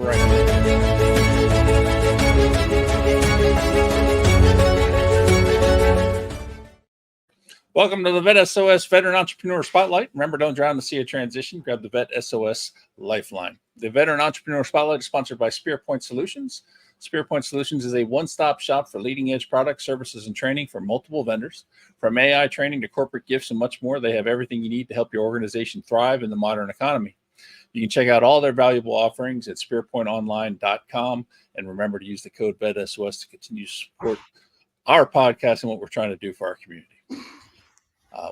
right back. Welcome to the VET S.O.S. Veteran Entrepreneur Spotlight. Remember, don't drown to see a transition. Grab the VET S.O.S. Lifeline. The Veteran Entrepreneur Spotlight is sponsored by Spirit Point Solutions. Spirit Point Solutions is a one-stop shop for leading-edge products, services, and training from multiple vendors. From AI training to corporate gifts and much more, they have everything you need to help your organization thrive in the modern economy. You can check out all their valuable offerings at spiritpointonline.com. And remember to use the code VETSOS to continue to support our podcast and what we're trying to do for our community.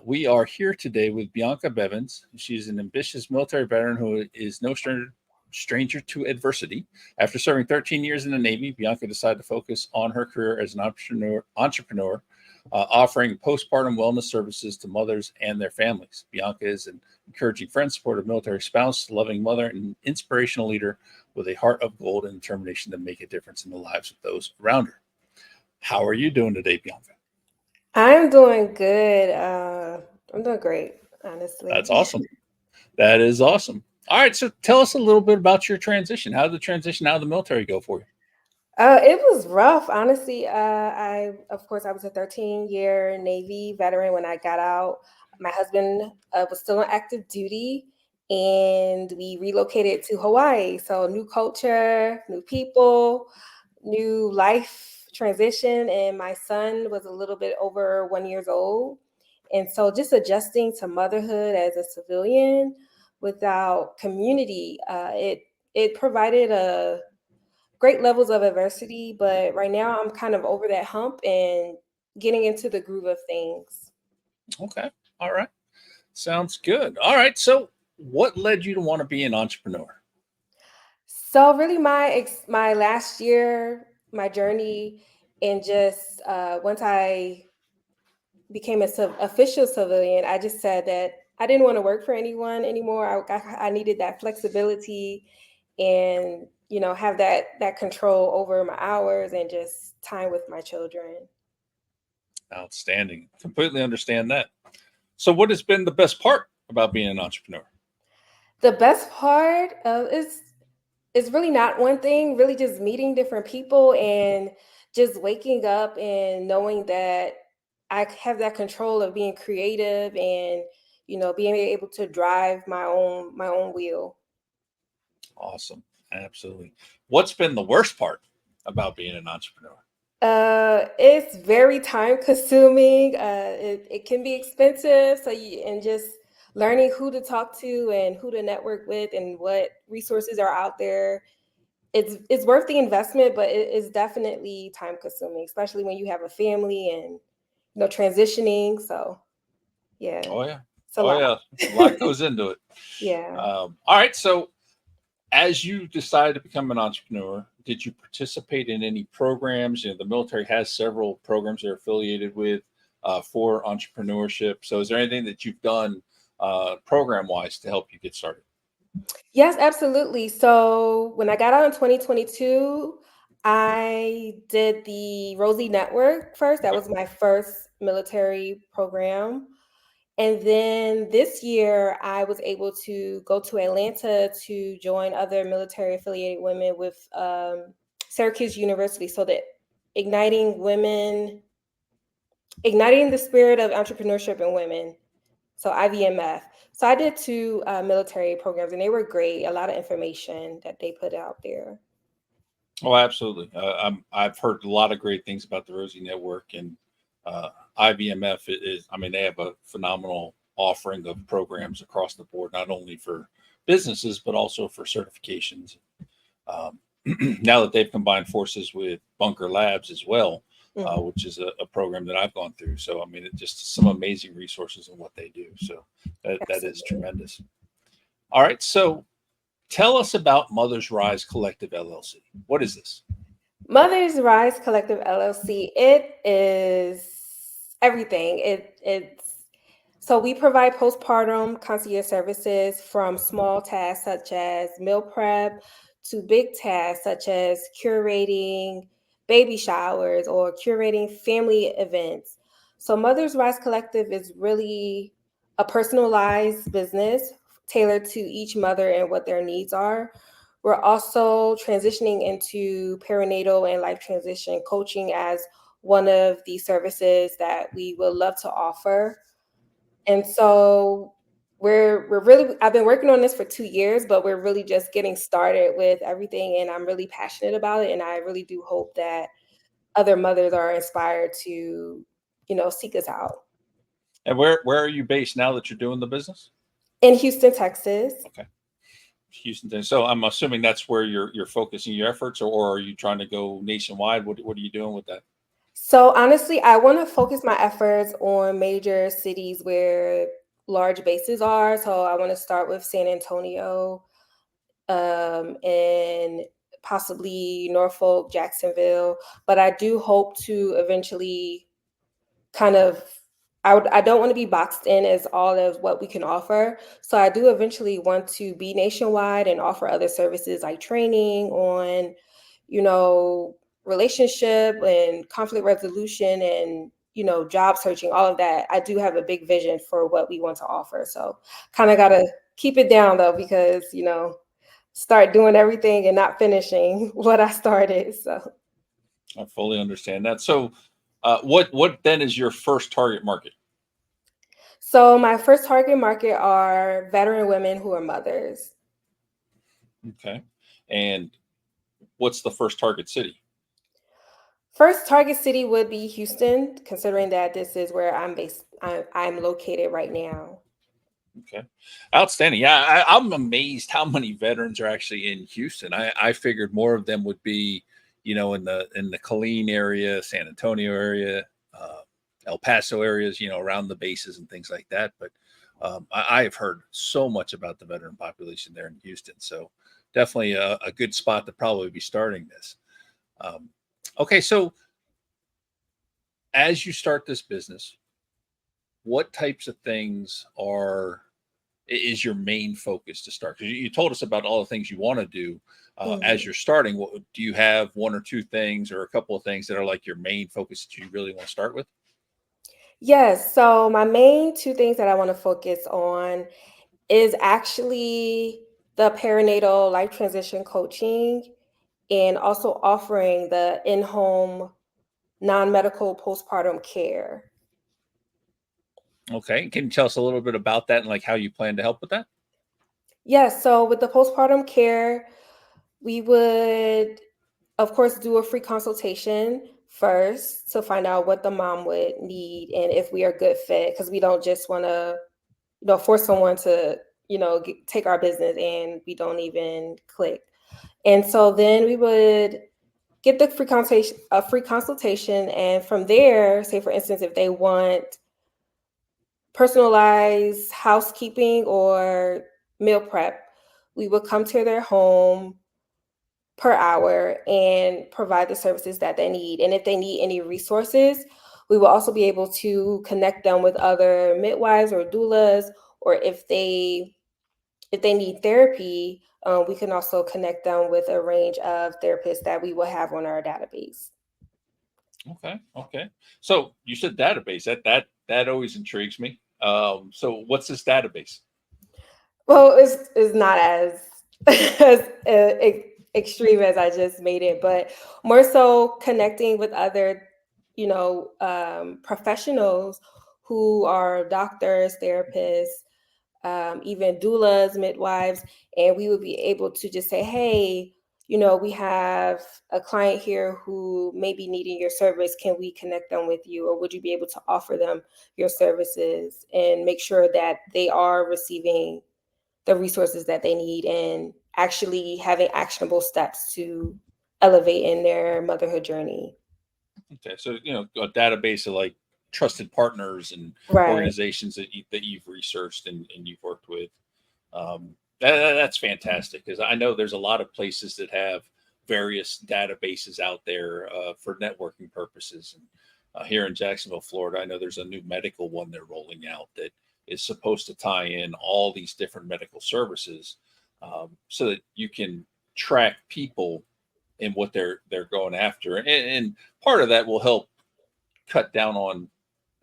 We are here today with Bianca Bevins. She's an ambitious military veteran who is no stranger to adversity. After serving 13 years in the Navy, Bianca decided to focus on her career as an entrepreneur, offering postpartum wellness services to mothers and their families. Bianca is an encouraging friend, supportive military spouse, loving mother, and inspirational leader with a heart of gold and determination to make a difference in the lives of those around her. How are you doing today, Bianca? I'm doing good. I'm doing great, honestly. That's awesome. That is awesome. All right, so tell us a little bit about your transition. How did the transition out of the military go for you? It was rough, honestly. Of course, I was a 13-year Navy veteran when I got out. My husband was still on active duty, and we relocated to Hawaii. So new culture, new people, new life transition, and my son was a little bit over 1 year old. And so just adjusting to motherhood as a civilian without community, it provided a great levels of adversity, but right now I'm kind of over that hump and getting into the groove of things. Okay. All right. Sounds good. All right. So what led you to want to be an entrepreneur? So really my last year, my journey, and just once I became an official civilian, I just said that I didn't want to work for anyone anymore. I needed that flexibility and, have that control over my hours and just time with my children. Outstanding. Completely understand that. So what has been the best part about being an entrepreneur? The best part is really not one thing, really just meeting different people and just waking up and knowing that I have that control of being creative and, being able to drive my own wheel. Awesome. Absolutely. What's been the worst part about being an entrepreneur? It's very time consuming. It can be expensive. And just learning who to talk to and who to network with and what resources are out there. It's worth the investment, but it is definitely time consuming, especially when you have a family and, transitioning. So yeah. Oh yeah. It's a lot. Yeah. A lot goes into it. Yeah. All right. So as you decided to become an entrepreneur, did you participate in any programs? The military has several programs they're affiliated with for entrepreneurship. So is there anything that you've done program-wise to help you get started? Yes, absolutely. So when I got out in 2022, I did the Rosie Network first. That was my first military program. And then this year, I was able to go to Atlanta to join other military affiliated women with Syracuse University. So that igniting the spirit of entrepreneurship in women. So IVMF. So I did two military programs, and they were great. A lot of information that they put out there. Oh, absolutely. I've heard a lot of great things about the Rosie Network, and IVMF is, they have a phenomenal offering of programs across the board, not only for businesses, but also for certifications. Now that they've combined forces with Bunker Labs as well, which is a program that I've gone through. So, it's just some amazing resources in what they do. So that is tremendous. All right. So tell us about Mothers Rise Collective LLC. What is this? Mothers Rise Collective LLC. It is everything. So we provide postpartum concierge services from small tasks such as meal prep to big tasks such as curating baby showers or curating family events. So Mothers Rise Collective is really a personalized business tailored to each mother and what their needs are. We're also transitioning into perinatal and life transition coaching as one of the services that we would love to offer. And so we're really, I've been working on this for 2 years, but we're really just getting started with everything. And I'm really passionate about it. And I really do hope that other mothers are inspired to, seek us out. And where are you based now that you're doing the business? In Houston, Texas. Okay. Houston. So I'm assuming that's where you're focusing your efforts, or are you trying to go nationwide? What are you doing with that? So honestly, I want to focus my efforts on major cities where large bases are. So I want to start with San Antonio, and possibly Norfolk, Jacksonville. But I do hope to eventually kind of, I don't want to be boxed in as all of what we can offer. So I do eventually want to be nationwide and offer other services like training on, you know, relationship and conflict resolution and, job searching, all of that. I do have a big vision for what we want to offer. So kind of got to keep it down though, because, start doing everything and not finishing what I started. So I fully understand that. So, what then is your first target market? So my first target market are veteran women who are mothers. Okay, and what's the first target city? First target city would be Houston, considering that this is where I'm based. I'm located right now. Okay, outstanding. Yeah, I'm amazed how many veterans are actually in Houston. I figured more of them would be, in the Killeen area, San Antonio area, uh, El Paso areas, around the bases and things like that. But I have heard so much about the veteran population there in Houston. So definitely a good spot to probably be starting this. Um, okay, so as you start this business, what types of things is your main focus to start? Because you told us about all the things you want to do as Mhm. you're starting. What do you have, one or two things or a couple of things that are like your main focus that you really want to start with? Yes. So my main two things that I want to focus on is actually the perinatal life transition coaching and also offering the in-home non-medical postpartum care. Okay, can you tell us a little bit about that and like how you plan to help with that? Yes. So with the postpartum care, we would, of course, do a free consultation first to find out what the mom would need and if we are a good fit, because we don't just want to, force someone to, take our business and we don't even click. And so then we would get the free consultation, and from there, say for instance, if they want personalized housekeeping or meal prep, we would come to their home per hour and provide the services that they need. And if they need any resources, we will also be able to connect them with other midwives or doulas, or if they need therapy, we can also connect them with a range of therapists that we will have on our database. Okay, okay. So you said database. That always intrigues me. So what's this database? Well, it's not as as extreme as I just made it, but more so connecting with other, professionals who are doctors, therapists, even doulas, midwives, and we would be able to just say, hey, we have a client here who may be needing your service. Can we connect them with you? Or would you be able to offer them your services and make sure that they are receiving the resources that they need and actually having actionable steps to elevate in their motherhood journey? Okay, so a database of like trusted partners and Right. organizations that you've researched and you've worked with. That's fantastic because I know there's a lot of places that have various databases out there for networking purposes. And here in Jacksonville, Florida, I know there's a new medical one they're rolling out that is supposed to tie in all these different medical services so that you can track people and what they're going after, and part of that will help cut down on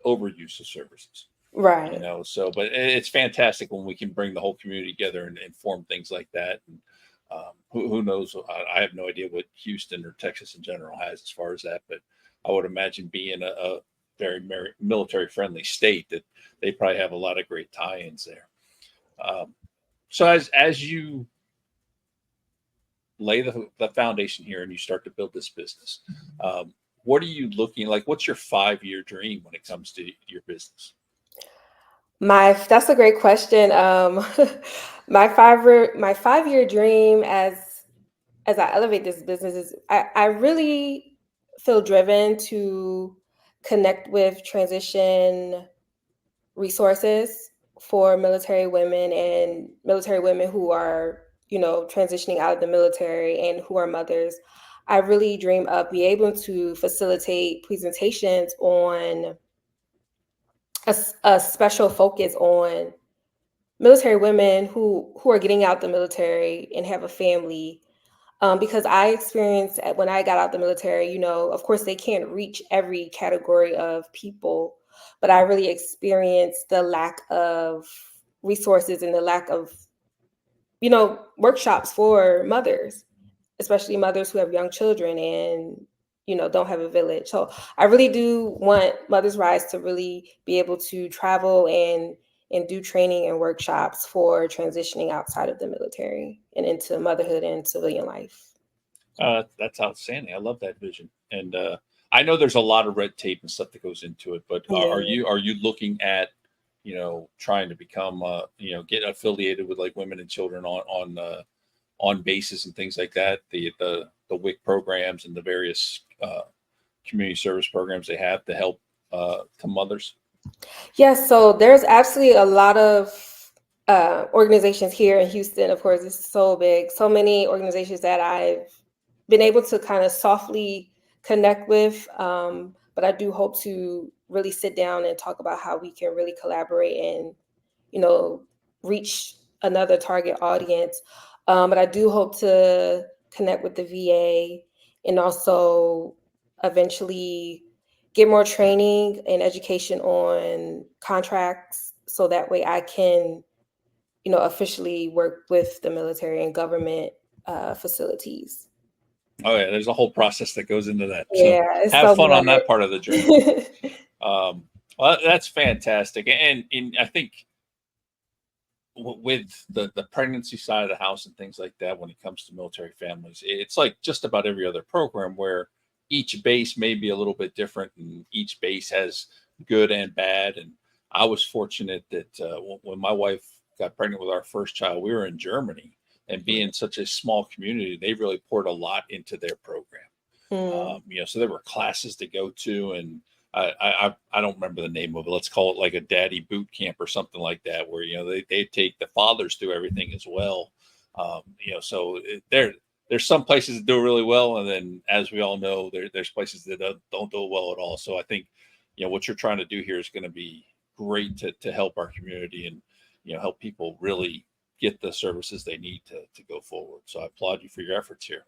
overuse of services. Right. So but it's fantastic when we can bring the whole community together and form things like that. And Who knows? I have no idea what Houston or Texas in general has as far as that, but I would imagine being a very military friendly state that they probably have a lot of great tie-ins there. So as you lay the foundation here and you start to build this business, what are you looking like? What's your 5-year dream when it comes to your business? That's a great question. My 5-year dream as I elevate this business is I really feel driven to connect with transition resources for military women and military women who are, transitioning out of the military and who are mothers. I really dream of being able to facilitate presentations on a special focus on military women who are getting out the military and have a family. Because I experienced when I got out the military, of course they can't reach every category of people, but I really experienced the lack of resources and the lack of, workshops for mothers, especially mothers who have young children and, don't have a village. So I really do want Mothers Rise to really be able to travel and do training and workshops for transitioning outside of the military and into motherhood and civilian life. That's outstanding. I love that vision, and I know there's a lot of red tape and stuff that goes into it. But are you looking at, trying to become, get affiliated with like women and children on bases and things like that? The WIC programs and the various community service programs they have to help to mothers. Yes, so there's absolutely a lot of organizations here in Houston. Of course, it's so big. So many organizations that I've been able to kind of softly connect with. But I do hope to really sit down and talk about how we can really collaborate and, reach another target audience. But I do hope to connect with the VA and also eventually get more training and education on contracts so that way I can, officially work with the military and government facilities. Oh yeah, there's a whole process that goes into that. Yeah, So it's have so fun on hard. that part of the journey. Well, that's fantastic, and I think with the pregnancy side of the house and things like that, when it comes to military families, it's like just about every other program where each base may be a little bit different, and each base has good and bad. And I was fortunate that when my wife got pregnant with our first child, we were in Germany, and being such a small community, they really poured a lot into their program. So there were classes to go to, and I don't remember the name of it. Let's call it like a daddy boot camp or something like that, where they take the fathers through everything as well. So there's some places that do it really well, and then as we all know, there's places that don't do it well at all. So I think what you're trying to do here is going to be great to help our community and help people really get the services they need to go forward. So I applaud you for your efforts here.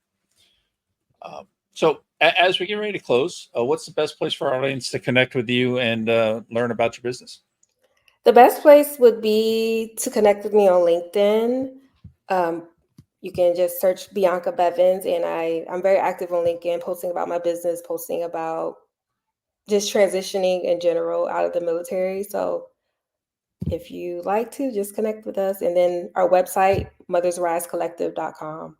So as we get ready to close, what's the best place for our audience to connect with you and learn about your business? The best place would be to connect with me on LinkedIn. You can just search Bianca Bevins, and I'm very active on LinkedIn, posting about my business, posting about just transitioning in general out of the military. So if you like to, just connect with us. And then our website, mothersrisecollective.com.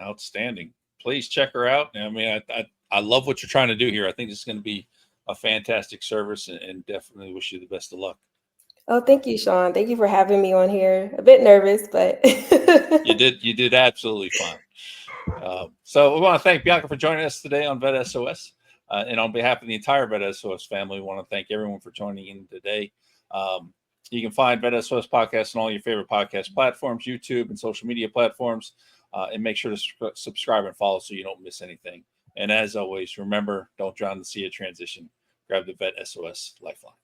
Outstanding. Please check her out. I mean, I love what you're trying to do here. I think this is going to be a fantastic service, and definitely wish you the best of luck. Oh, thank you, Shawn. Thank you for having me on here. A bit nervous, but you did absolutely fine. So we want to thank Bianca for joining us today on VES S.O.S. And on behalf of the entire VES S.O.S. family, we want to thank everyone for joining in today. You can find VES S.O.S. Podcast on all your favorite podcast platforms, YouTube and social media platforms. And make sure to subscribe and follow so you don't miss anything. And as always, remember, don't drown in the sea of transition. Grab the VES S.O.S. Lifeline.